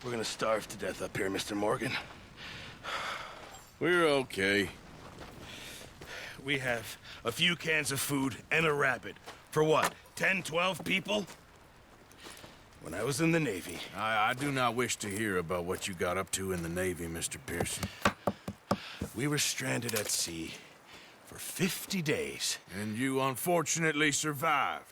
We're gonna starve to death up here, Mr. Morgan. We're okay. We have a few cans of food and a rabbit. For what, 10, 12 people? When I was in the Navy... I do not wish to hear about what you got up to in the Navy, Mr. Pearson. We were stranded at sea for 50 days. And you unfortunately survived.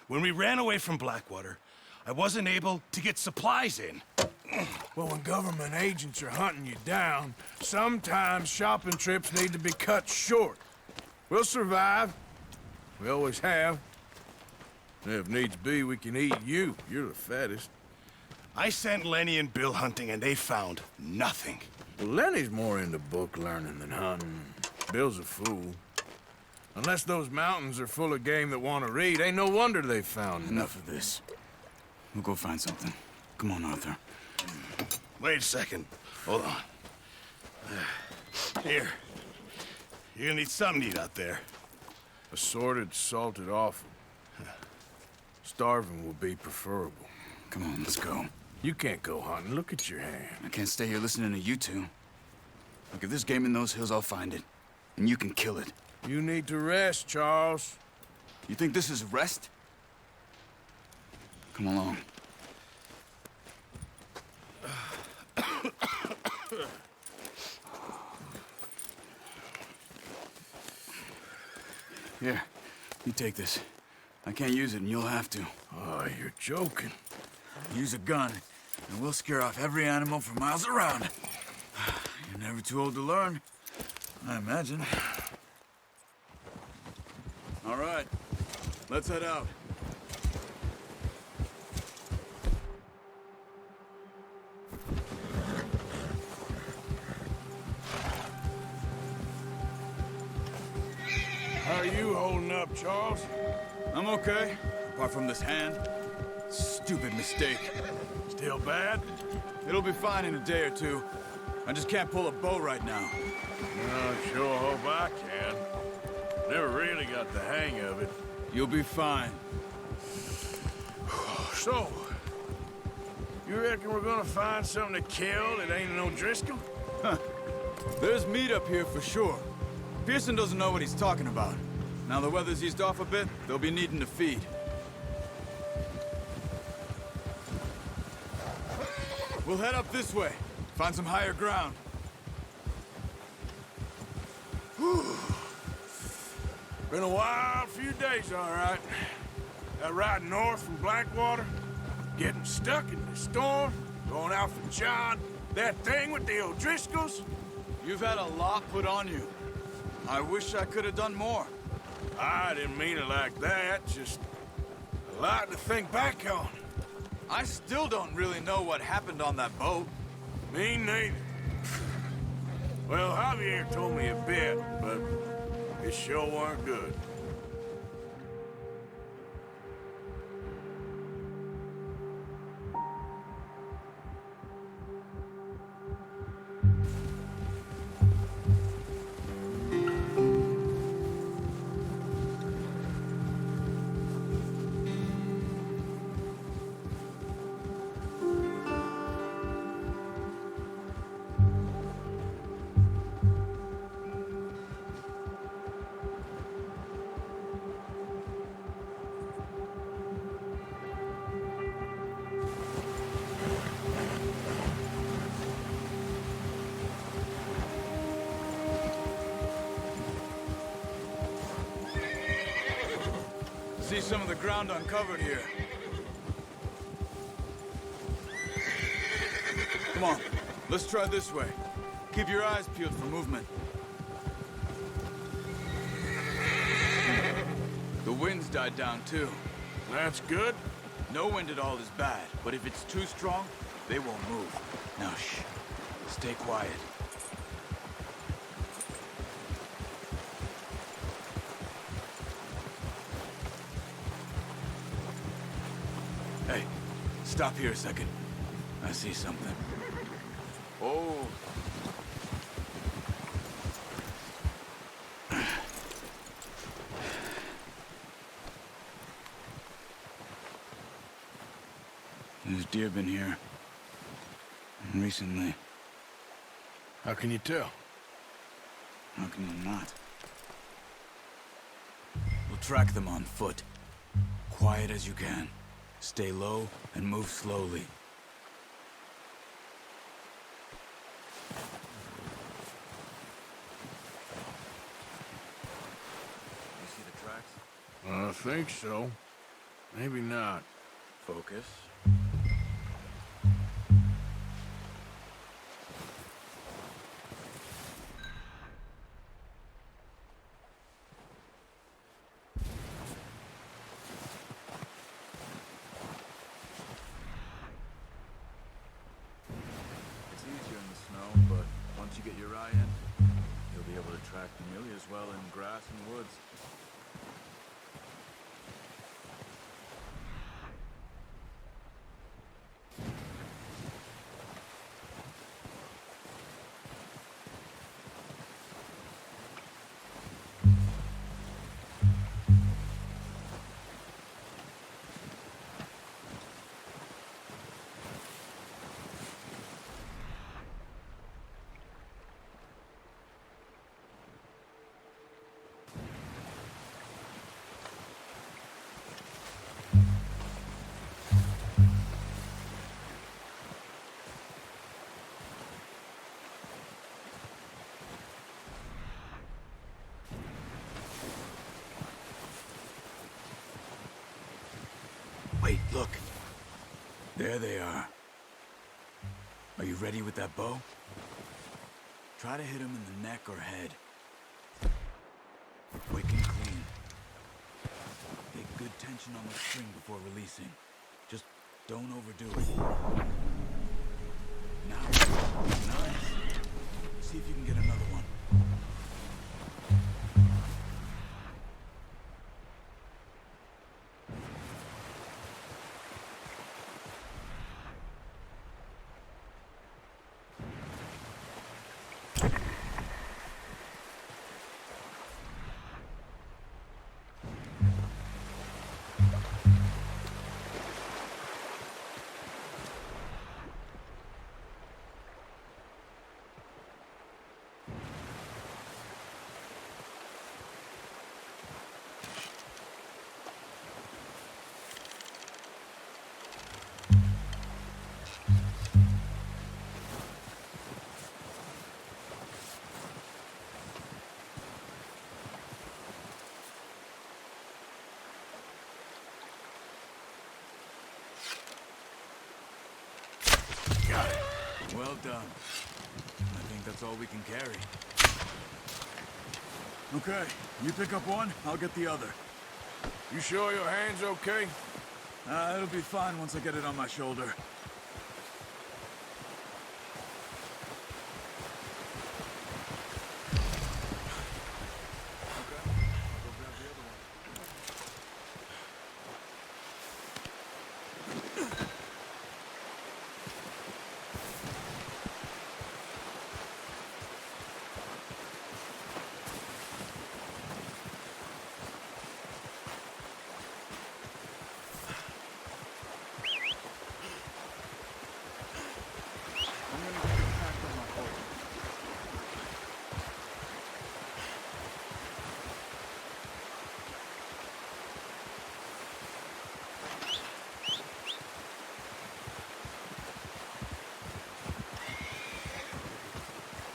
When we ran away from Blackwater, I wasn't able to get supplies in. Well, when government agents are hunting you down, sometimes shopping trips need to be cut short. We'll survive. We always have. And if needs be, we can eat you. You're the fattest. I sent Lenny and Bill hunting, and they found nothing. Well, Lenny's more into book learning than hunting. Bill's a fool. Unless those mountains are full of game that want to read, ain't no wonder they found Enough of this. We'll go find something. Come on, Arthur. Wait a second. Hold on. Here. You're gonna need something to eat out there. Assorted, salted offal. Starving will be preferable. Come on, let's go. You can't go hunting. Look at your hand. I can't stay here listening to you two. Look, if there's game in those hills, I'll find it. And you can kill it. You need to rest, Charles. You think this is rest? Come along. Here, you take this. I can't use it, and you'll have to. Oh, you're joking. Use a gun, and we'll scare off every animal for miles around. You're never too old to learn, I imagine. All right, let's head out. How are you holding up, Charles? I'm okay, apart from this hand. Stupid mistake. Still bad? It'll be fine in a day or two. I just can't pull a bow right now. I sure hope I can. Never really got the hang of it. You'll be fine. So, you reckon we're gonna find something to kill that ain't no Driscoll? There's meat up here for sure. Pearson doesn't know what he's talking about. Now the weather's eased off a bit, they'll be needing to feed. We'll head up this way. Find some higher ground. Been a wild few days, all right. That ride north from Blackwater, getting stuck in the storm, going out for John, that thing with the O'Driscolls. You've had a lot put on you. I wish I could have done more. I didn't mean it like that, just a lot to think back on. I still don't really know what happened on that boat. Me neither. Well, Javier told me a bit, but it sure weren't good. See some of the ground uncovered here. Come on, let's try this way. Keep your eyes peeled for movement. The wind's died down too. That's good. No wind at all is bad, but if it's too strong, they won't move. Now shh, stay quiet. Hey, stop here a second. I see something. Oh. There's deer been here. Recently. How can you tell? How can you not? We'll track them on foot. Quiet as you can. Stay low and move slowly. You see the tracks? I think so. Maybe not. Focus. It's easier in the snow, but once you get your eye in, you'll be able to track nearly as well in grass and woods. Wait, look. There they are. Are you ready with that bow? Try to hit him in the neck or head. Quick and clean. Take good tension on the string before releasing. Just don't overdo it. Now, nice. See if you can get another one. Got it. Well done. I think that's all we can carry. Okay, you pick up one, I'll get the other. You sure your hand's okay? It'll be fine once I get it on my shoulder.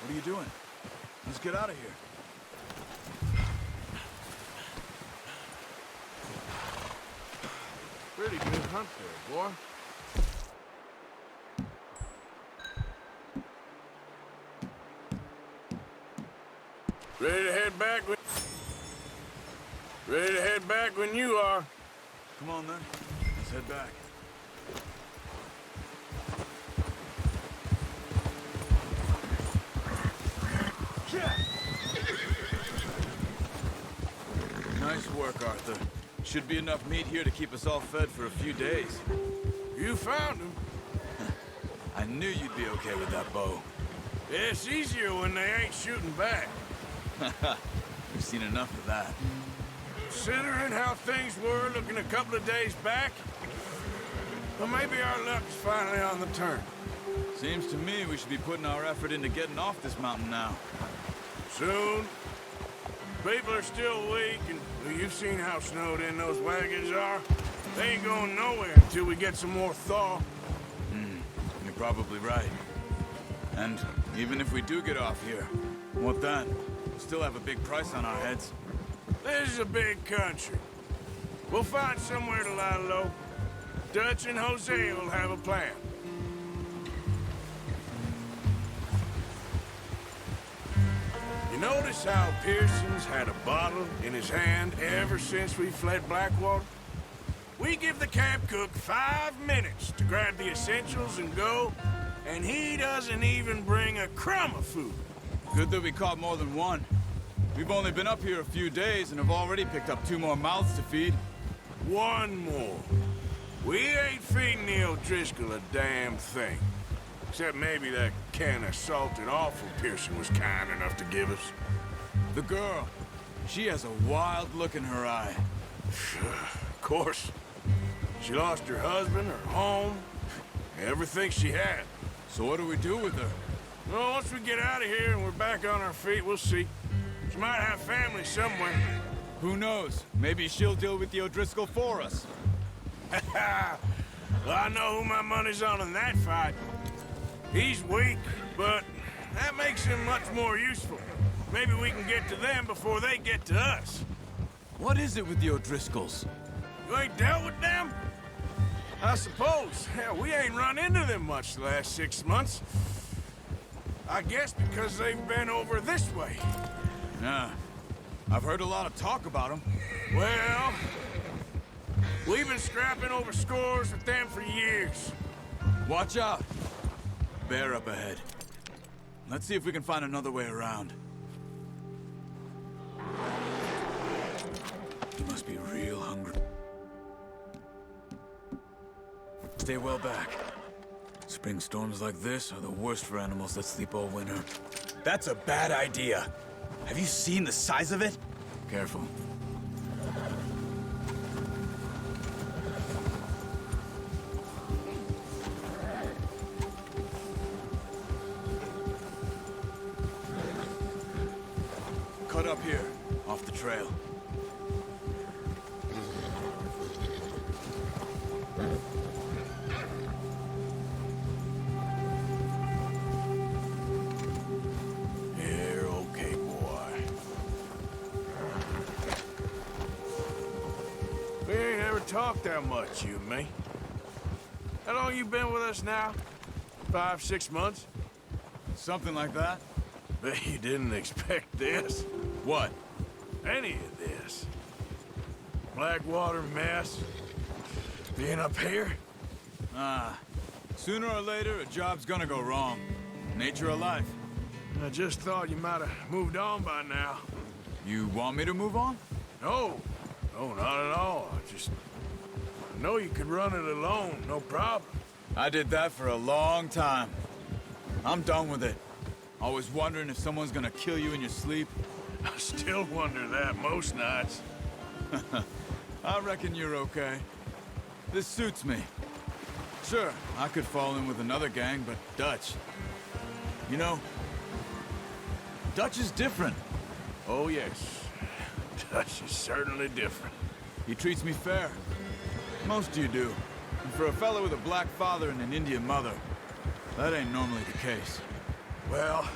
What are you doing? Let's get out of here. Pretty good hunt there, boy. Ready to head back when you are. Come on then. Let's head back. Nice work, Arthur. Should be enough meat here to keep us all fed for a few days. You found him. I knew you'd be okay with that bow. It's easier when they ain't shooting back. We've seen enough of that. Considering how things were looking a couple of days back, Well, maybe our luck's finally on the turn. Seems to me we should be putting our effort into getting off this mountain now. Soon. People are still weak, and well, you've seen how snowed in those wagons are. They ain't going nowhere until we get some more thaw. You're probably right. And even if we do get off here, what then? We'll still have a big price on our heads. This is a big country. We'll find somewhere to lie low. Dutch and Hosea will have a plan. You notice how Pearson's had a bottle in his hand ever since we fled Blackwater? We give the camp cook 5 minutes to grab the essentials and go, and he doesn't even bring a crumb of food. Good that we caught more than one. We've only been up here a few days and have already picked up 2 more mouths to feed. One more. We ain't feeding the O'Driscoll a damn thing. Except maybe that can of salted offal Pearson was kind enough to give us. The girl, she has a wild look in her eye. Of course. She lost her husband, her home, everything she had. So what do we do with her? Well, once we get out of here and we're back on our feet, we'll see. She might have family somewhere. Who knows? Maybe she'll deal with the O'Driscoll for us. Well, I know who my money's on in that fight. He's weak, but that makes him much more useful. Maybe we can get to them before they get to us. What is it with the O'Driscolls? You ain't dealt with them? I suppose. Hell, we ain't run into them much the last 6 months. I guess because they've been over this way. Yeah. I've heard a lot of talk about them. Well, we've been scrapping over scores with them for years. Watch out. Bear up ahead. Let's see if we can find another way around. He must be real hungry. Stay well back. Spring storms like this are the worst for animals that sleep all winter. That's a bad idea. Have you seen the size of it? Careful. Cut up here, off the trail. You're okay, boy. We ain't ever talked that much, you and me. How long you been with us now? 5, 6 months? Something like that? Bet you didn't expect this. What? Any of this. Blackwater mess. Being up here? Sooner or later, a job's gonna go wrong. Nature of life. I just thought you might have moved on by now. You want me to move on? No. No, not at all. I know you could run it alone, no problem. I did that for a long time. I'm done with it. Always wondering if someone's gonna kill you in your sleep. I still wonder that most nights. I reckon you're okay. This suits me. Sure, I could fall in with another gang, but Dutch... You know, Dutch is different. Oh, yes. Dutch is certainly different. He treats me fair. Most of you do. And for a fellow with a black father and an Indian mother, that ain't normally the case. Well,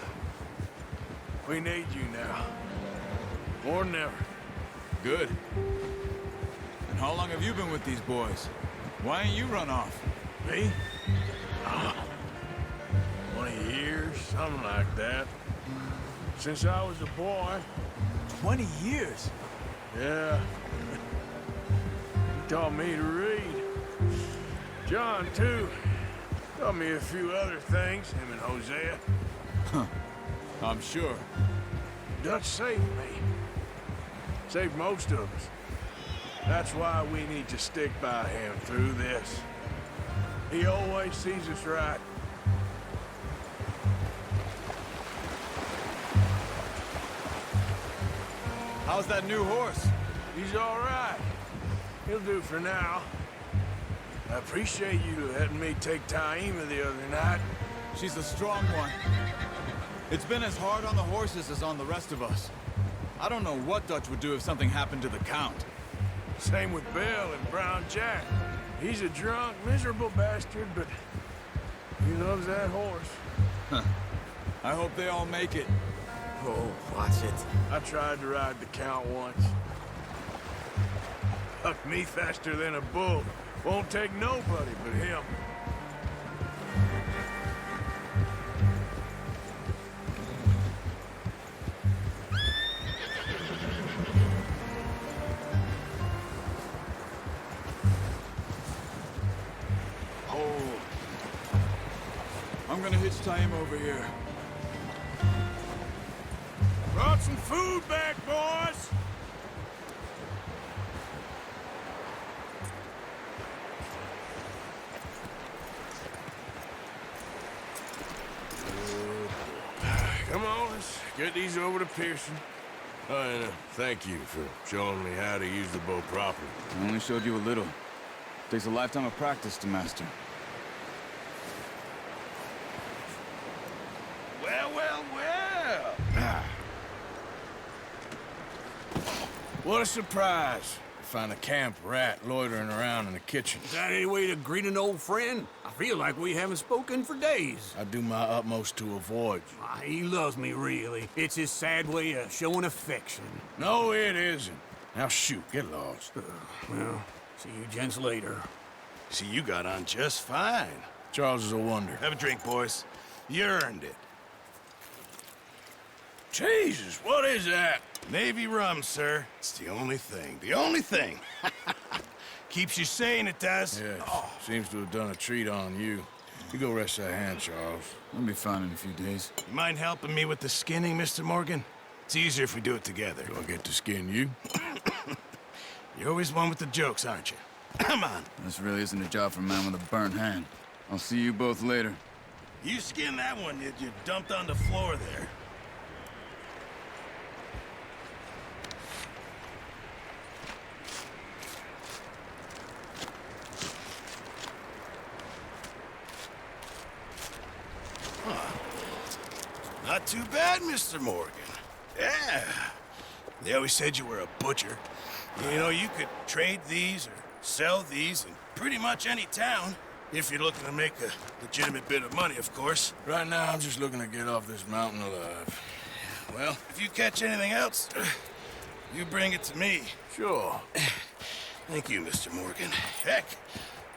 we need you now. More than ever. Good. And how long have you been with these boys? Why ain't you run off? Me? 20 years, something like that. Since I was a boy. 20 years? Yeah. He taught me to read. John, too. Taught me a few other things, him and Hosea. I'm sure. Dutch saved me. Saved most of us. That's why we need to stick by him through this. He always sees us right. How's that new horse? He's all right. He'll do for now. I appreciate you letting me take Taima the other night. She's a strong one. It's been as hard on the horses as on the rest of us. I don't know what Dutch would do if something happened to the Count. Same with Bill and Brown Jack. He's a drunk, miserable bastard, but he loves that horse. I hope they all make it. Oh, watch it. I tried to ride the Count once. Hucked me faster than a bull. Won't take nobody but him. I'm gonna hitch Taima over here. Brought some food back, boys! Come on, let's get these over to Pearson. Oh, and thank you for showing me how to use the bow properly. I only showed you a little. Takes a lifetime of practice to master. Well, well, well. What a surprise. Find a camp rat loitering around in the kitchen. Is that any way to greet an old friend? I feel like we haven't spoken for days. I do my utmost to avoid you. He loves me, really. It's his sad way of showing affection. No, it isn't. Now shoot, get lost. Well, see you gents later. See, you got on just fine. Charles is a wonder. Have a drink, boys. You earned it. Jesus, what is that? Navy rum, sir. It's the only thing. The only thing. Keeps you sane, it does. Yes, seems to have done a treat on you. You go rest that hand, Charles. I'll be fine in a few days. You mind helping me with the skinning, Mr. Morgan? It's easier if we do it together. Do I get to skin you? You're always one with the jokes, aren't you? Come on. This really isn't a job for a man with a burnt hand. I'll see you both later. You skinned that one that you dumped on the floor there. Not too bad, Mr. Morgan. Yeah. They always said you were a butcher. You know, you could trade these or sell these in pretty much any town. If you're looking to make a legitimate bit of money, of course. Right now, I'm just looking to get off this mountain alive. Well, if you catch anything else, you bring it to me. Sure. Thank you, Mr. Morgan. Heck,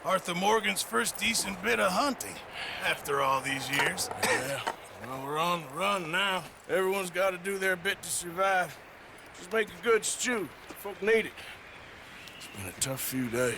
Arthur Morgan's first decent bit of hunting after all these years. Yeah. Well, we're on the run now. Everyone's got to do their bit to survive. Just make a good stew. Folk need it. It's been a tough few days.